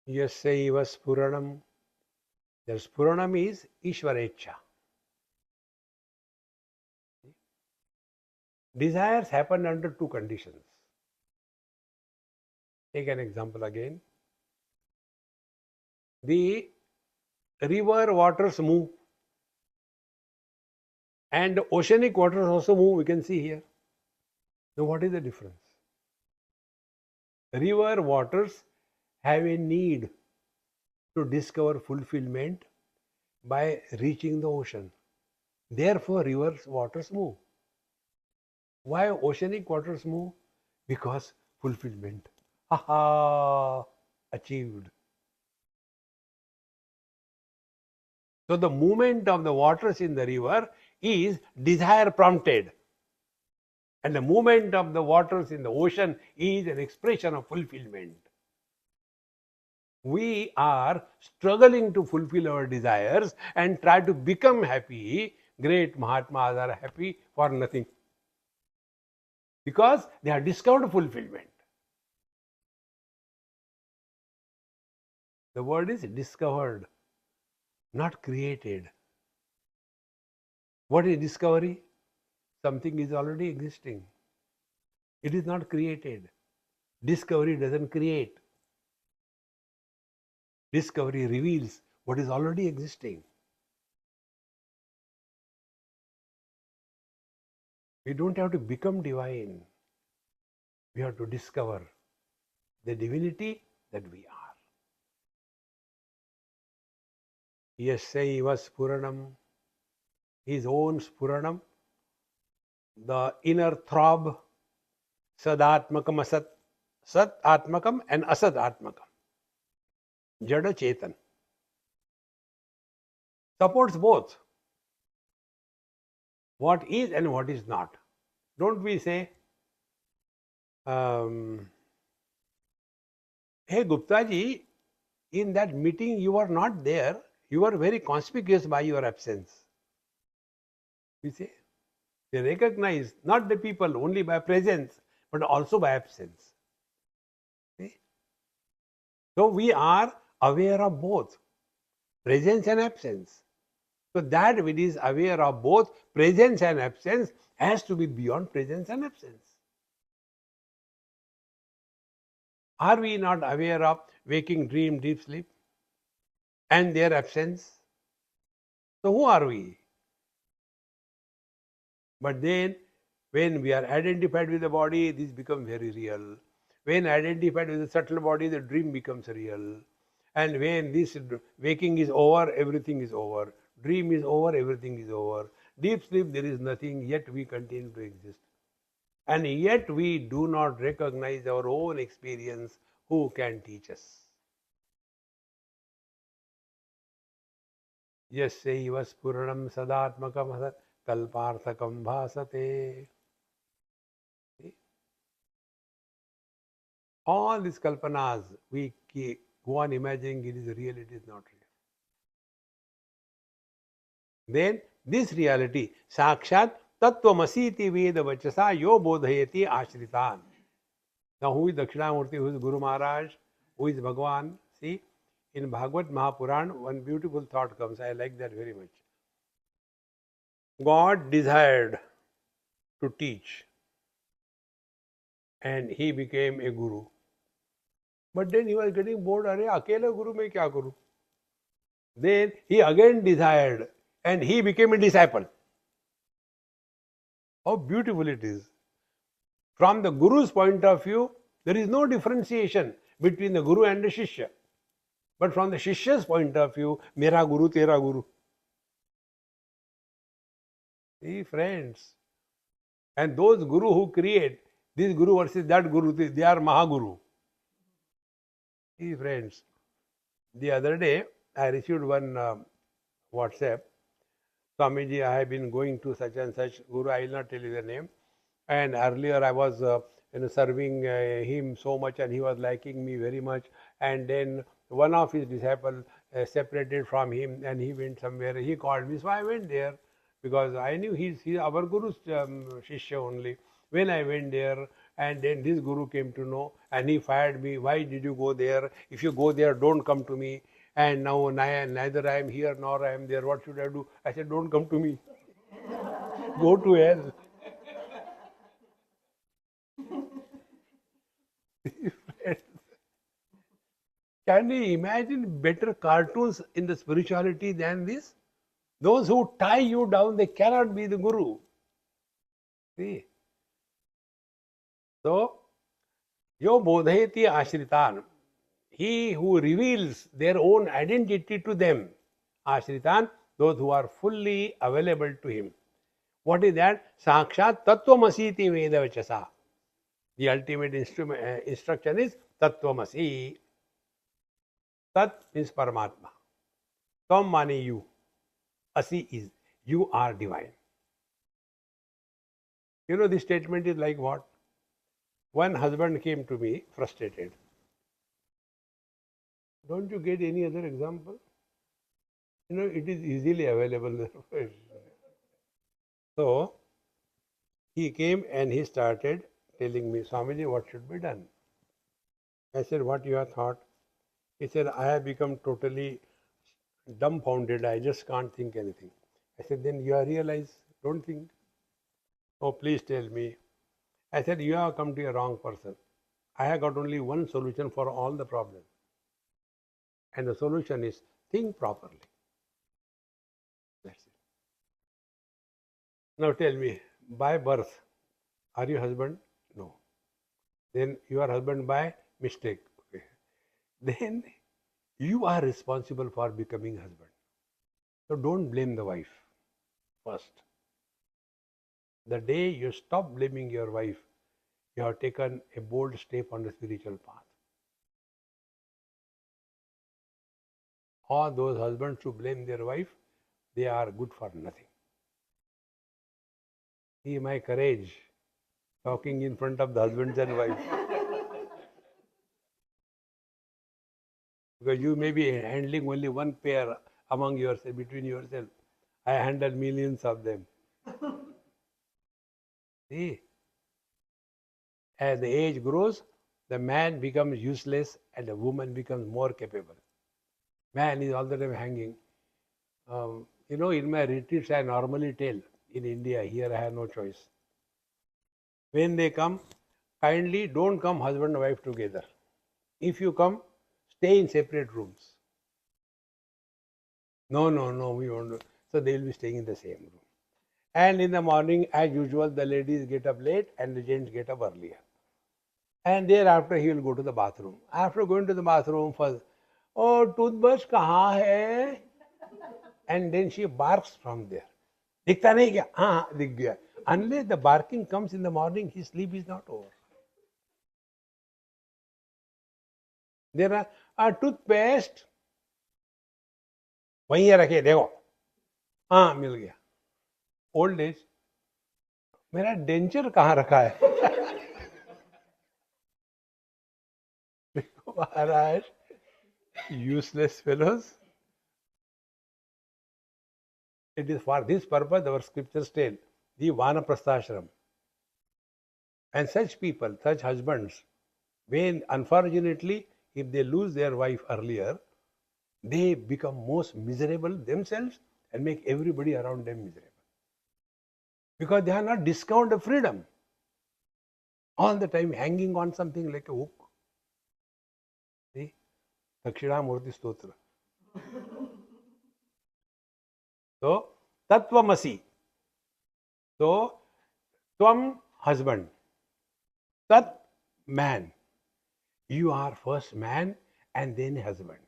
Yasyaiva spuranam. The spuranam is Ishwarecha. Desires happen under two conditions. Take an example again. The river waters move and oceanic waters also move, we can see here. Now what is the difference? River waters have a need to discover fulfillment by reaching the ocean. Therefore, rivers waters move. Why oceanic waters move? Because fulfillment. Aha! Achieved. So the movement of the waters in the river is desire prompted. And the movement of the waters in the ocean is an expression of fulfillment. We are struggling to fulfill our desires and try to become happy. Great Mahatmas are happy for nothing. Because they have discovered fulfillment. The word is discovered, not created. What is discovery? Something is already existing. It is not created. Discovery doesn't create. Discovery reveals what is already existing. We don't have to become divine. We have to discover the divinity that we are. Yasyaiva spuranam, his own spuranam, the inner throb, sadatmakam asat, sat atmakam and asat atmakam, jada chetan, supports both what is and what is not. Don't we say, hey Gupta ji, in that meeting you were not there, you were very conspicuous by your absence. We say, they recognize not the people only by presence, but also by absence. See? So we are aware of both presence and absence. So that which is aware of both presence and absence has to be beyond presence and absence. Are we not aware of waking, dream, deep sleep and their absence? So who are we? But then when we are identified with the body, this becomes very real. When identified with the subtle body, the dream becomes real. And when this waking is over, everything is over. Dream is over, everything is over. Deep sleep, there is nothing, yet we continue to exist. And yet we do not recognize our own experience. Who can teach us? Yasyaiva spuranam sadatmakam asat kalparthakam bhasate. All these kalpanas, we go on imagining it is real, it is not real. Then this reality, sakshat tattvamasi veda vachasa yo bodhayati ashritan. Now who is Dakshinamoorti, who is Guru Maharaj, who is Bhagavan? See, in Bhagavad Mahapuran, one beautiful thought comes. I like that very much. God desired to teach and he became a guru. But then he was getting bored. Arey, akela guru mein kya karu? Then he again desired and he became a disciple. How beautiful it is. From the guru's point of view, there is no differentiation between the guru and the shishya. But from the shishya's point of view, mera guru, tera guru. See, friends. And those guru who create, this guru versus that guru, they are Mahaguru. See, friends. The other day, I received one WhatsApp. Swamiji, I have been going to such and such guru. I will not tell you the name. And earlier I was serving him so much and he was liking me very much. And then one of his disciples separated from him and he went somewhere. He called me. So I went there because I knew he's our guru's shishya only. When I went there and then this guru came to know and he fired me. Why did you go there? If you go there, don't come to me. And now neither I am here nor I am there. What should I do? I said, don't come to me. Go to hell. Can you imagine better cartoons in the spirituality than this? Those who tie you down, they cannot be the guru. See? So, yo bodhayati ashritan. He who reveals their own identity to them. Ashritan, those who are fully available to him. What is that? Sakshat tattvamasi veda vachasa. The ultimate instruction is tattvamasi. Tat means Paramatma. Tvam mani you. Asi is. You are divine. You know, this statement is like what? One husband came to me frustrated. Don't you get any other example? You know, it is easily available. So, he came and he started telling me, Swamiji, what should be done? I said, what you have thought? He said, I have become totally dumbfounded. I just can't think anything. I said, then you have realized, don't think. Oh, please tell me. I said, you have come to a wrong person. I have got only one solution for all the problems. And the solution is think properly. That's it. Now tell me, by birth, are you husband? No. Then you are husband by mistake. Okay. Then you are responsible for becoming husband. So don't blame the wife first. The day you stop blaming your wife, you have taken a bold step on the spiritual path. All those husbands who blame their wife, they are good for nothing. See my courage talking in front of the husbands and wives. Because you may be handling only one pair among yourself, between yourself. I handle millions of them. See, as the age grows, the man becomes useless and the woman becomes more capable. Man is all the time hanging. You know, in my retreats, I normally tell, in India, here I have no choice. When they come, kindly don't come husband and wife together. If you come, stay in separate rooms. No, we won't do. So they will be staying in the same room. And in the morning, as usual, the ladies get up late and the gents get up earlier. And thereafter, he will go to the bathroom. After going to the bathroom first, oh, toothbrush kahan hai? And then she barks from there. दिखता नहीं क्या? हाँ दिख गया. Unless the barking comes in the morning, his sleep is not over. There are a toothpaste. वहीं रखे देखो, हाँ मिल गया. ओल्ड एज, मेरा डेंचर कहाँ रखा है? देखो महाराज, useless fellows. It is for this purpose our scriptures tell the vanaprasthashram. And such people, such husbands, when unfortunately if they lose their wife earlier, they become most miserable themselves and make everybody around them miserable. Because they are not discovered freedom. All the time hanging on something like a hook. See? Dakshinamoorti stotra. So, tattvamasi. So, tvam husband. Tat man. You are first man and then husband.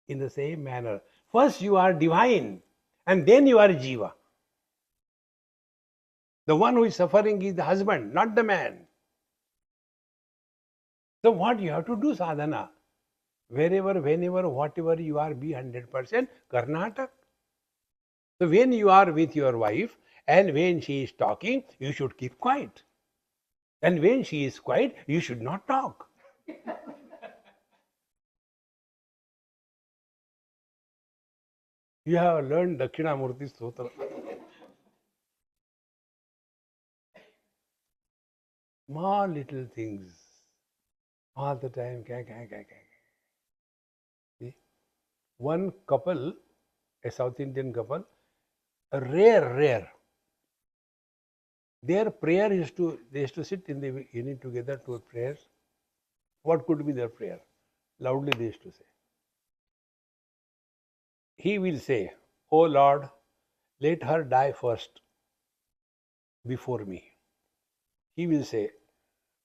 In the same manner. First you are divine and then you are jiva. The one who is suffering is the husband, not the man. So what you have to do sadhana? Wherever, whenever, whatever you are, be 100% Karnataka. So when you are with your wife and when she is talking, you should keep quiet. And when she is quiet, you should not talk. You have learned Dakshinamoorti Stotra. Small little things. All the time. See? One couple, a South Indian couple, rare. Their prayer is they used to sit in the evening together to prayers. What could be their prayer? Loudly they used to say. He will say, "Oh Lord, let her die first before me." He will say,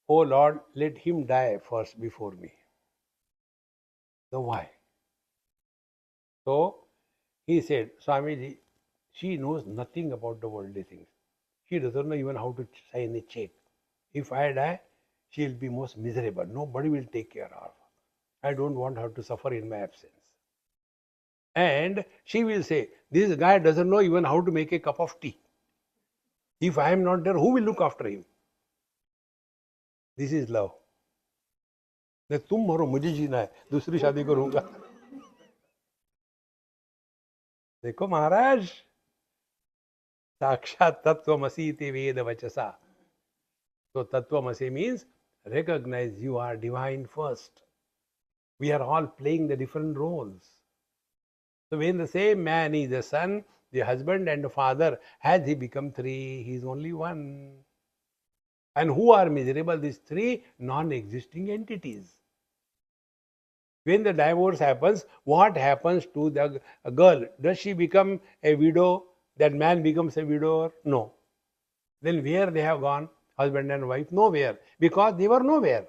"Oh Lord, let him die first before me." So why? So he said, Swamiji, she knows nothing about the worldly things. She doesn't know even how to sign a check. If I die, she will be most miserable. Nobody will take care of her. I don't want her to suffer in my absence. And she will say, this guy doesn't know even how to make a cup of tea. If I am not there, who will look after him? This is love. तुम मरो, मुझे जीना है, दूसरी शादी करूंगा. देखो महाराज, साक्षात तत्वमसि इति वेद वचसा. So Tattvamasi means recognize you are divine first. We are all playing the different roles. So when the same man is the son, the husband and the father, has he become three? He is only one. And who are miserable? These three non-existing entities. When the divorce happens, what happens to the girl? Does she become a widow? That man becomes a widower? No. Then where they have gone? Husband and wife? Nowhere. Because they were nowhere.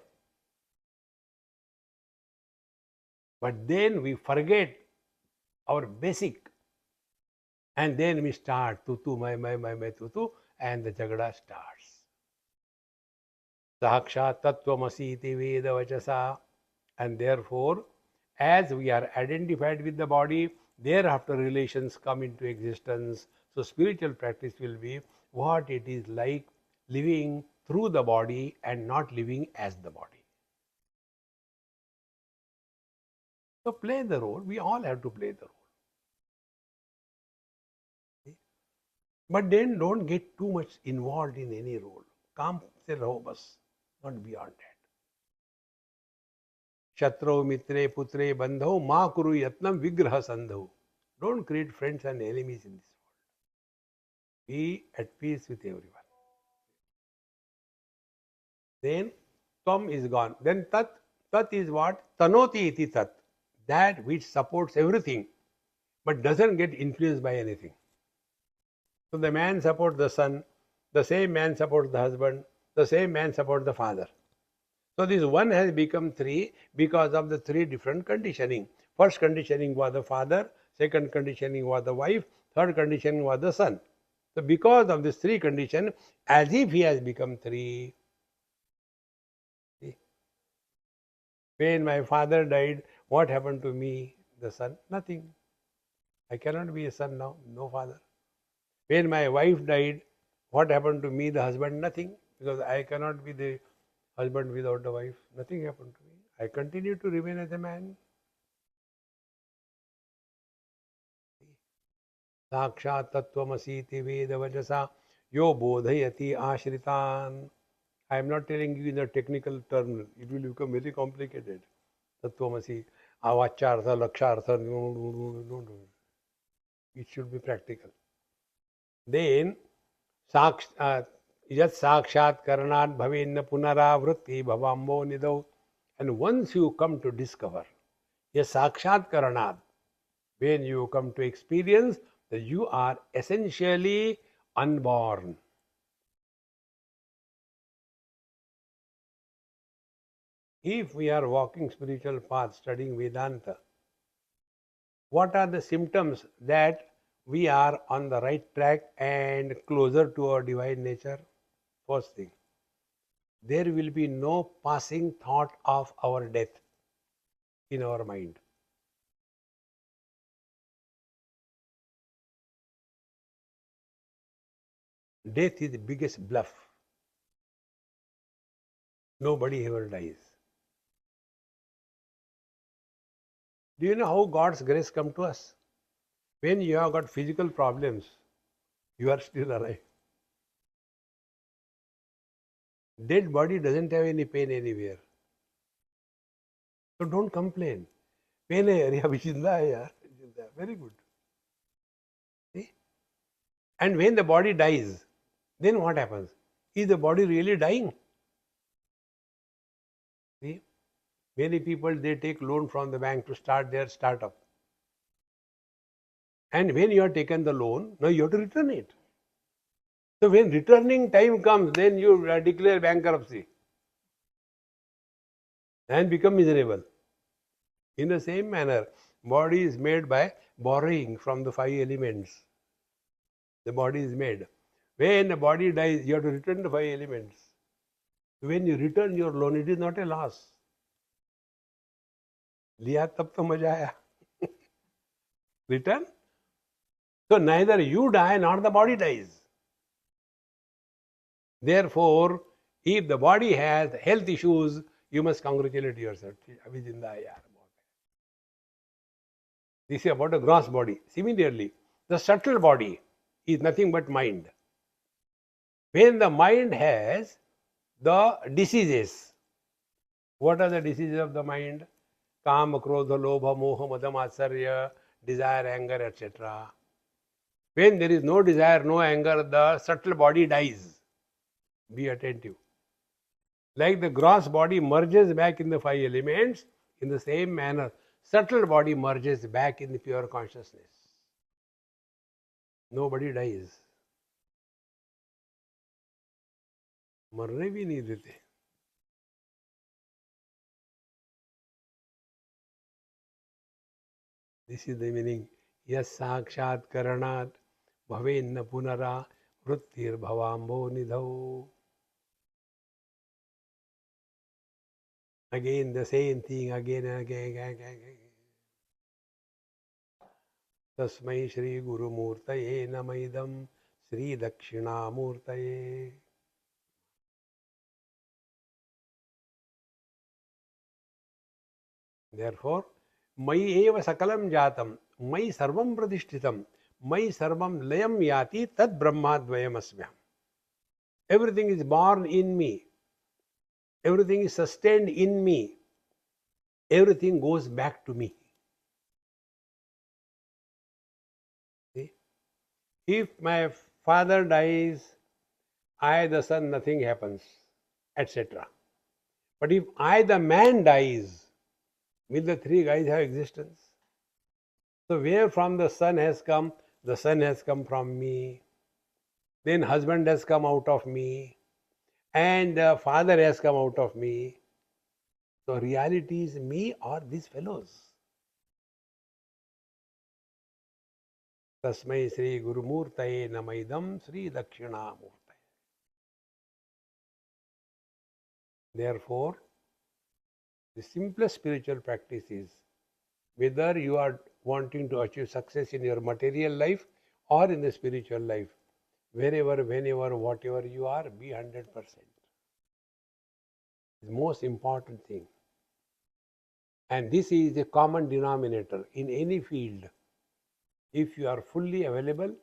But then we forget our basic. And then we start tutu, my, tutu, and the jagada starts. Sakshat tattvamasi iti veda vachasa. And therefore, as we are identified with the body, thereafter relations come into existence. So spiritual practice will be what it is like living through the body and not living as the body. So play the role. We all have to play the role. But then don't get too much involved in any role. Calm se raho bas, not beyond that. Shatrau mitre putre bandhau ma kuru yatnam vigraha sandhau. Don't create friends and enemies in this world. Be at peace with everyone. Then tvam is gone. Then tat is what? Tanoti iti tat. That which supports everything but doesn't get influenced by anything. So the man supports the son, the same man supports the husband, the same man supports the father. So this one has become three because of the three different conditioning. First conditioning was the father, second conditioning was the wife, third conditioning was the son. So because of this three condition, as if he has become three. See? When my father died, what happened to me, the son? Nothing. I cannot be a son now, no father. When my wife died, what happened to me, the husband? Nothing. Because I cannot be the husband without the wife. Nothing happened to me. I continue to remain as a man. Sakshat tattvamasi vedavajasa yo bodhayati ashritan. I am not telling you in the technical terms. It will become very complicated. Tattvamasi, avachartha, lakshartha. No. It should be practical. Then, yat sakshat karanat bhavenna punaravritti bhavambo nidau. And once you come to discover, yat sakshat karanat, when you come to experience that you are essentially unborn. If we are walking spiritual path, studying Vedanta, what are the symptoms that we are on the right track and closer to our divine nature? First thing, there will be no passing thought of our death in our mind. Death is the biggest bluff. Nobody ever dies. Do you know how God's grace come to us? When you have got physical problems, you are still alive. Dead body doesn't have any pain anywhere. So don't complain. Pain hai yaar, abhi zinda hai yaar. Very good. See? And when the body dies, then what happens? Is the body really dying? See? Many people, they take loan from the bank to start their startup. And when you have taken the loan, now you have to return it. So when returning time comes, then you declare bankruptcy and become miserable. In the same manner, body is made by borrowing from the five elements. The body is made. When the body dies, you have to return the five elements. When you return your loan, it is not a loss. लिया तब तो मजा आया. Return. So neither you die nor the body dies. Therefore, if the body has health issues, you must congratulate yourself. Abhi zinda hai yaar. This is about the gross body. Similarly, the subtle body is nothing but mind. When the mind has the diseases, what are the diseases of the mind? Kama, Krodha, Lobha, Moha, Madam, Atsarya, desire, anger, etc. When there is no desire, no anger, the subtle body dies. Be attentive. Like the gross body merges back in the five elements, in the same manner, subtle body merges back in the pure consciousness. Nobody dies. मरने भी नहीं देते. This is the meaning. Yas sakshat karanat bhavenna punara vrittir bhavambo nidhau. Again the same thing, again and again. Tasmai Shri Guru Murtaye Namaidam Shri Dakshinamoortaye. Therefore, Mai eva sakalam jatam, Mai sarvam pradishtitam, Mai sarvam layam yati tad brahmadvayam asmyam. Everything is born in me. Everything is sustained in me. Everything goes back to me. See? If my father dies, I, the son, nothing happens, etc. But if I, the man, dies, will the three guys have existence? So where from the son has come? The son has come from me. Then husband has come out of me. And the father has come out of me. So reality is me or these fellows. Tasmai Sri Gurumurtaye Namaidam Sri Dakshinamurtaye. Therefore, the simplest spiritual practice is whether you are wanting to achieve success in your material life or in the spiritual life, wherever, whenever, whatever you are, be 100%. The most important thing. And this is a common denominator in any field. If you are fully available,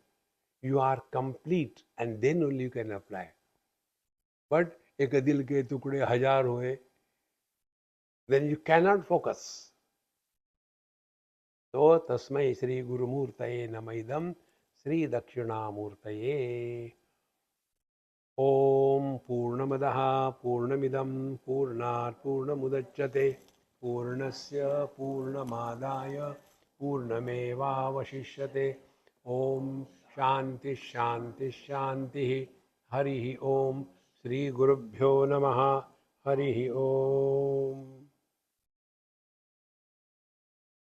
you are complete, and then only you can apply. But एक दिल के टुकड़े हजार हुए, then you cannot focus. So तस्मै श्री गुरुमूर्तये नमः श्री दक्षिणामूर्तये. ओम पूर्णमदः पूर्णमिदं पूर्णात् पूर्णमुदच्यते पूर्णस्य पूर्णमादाय पूर्णमेवावशिष्यते. ओम शांति शांति शांति. हरि ओम. श्री गुरुभ्यो नमः. हरि ओम.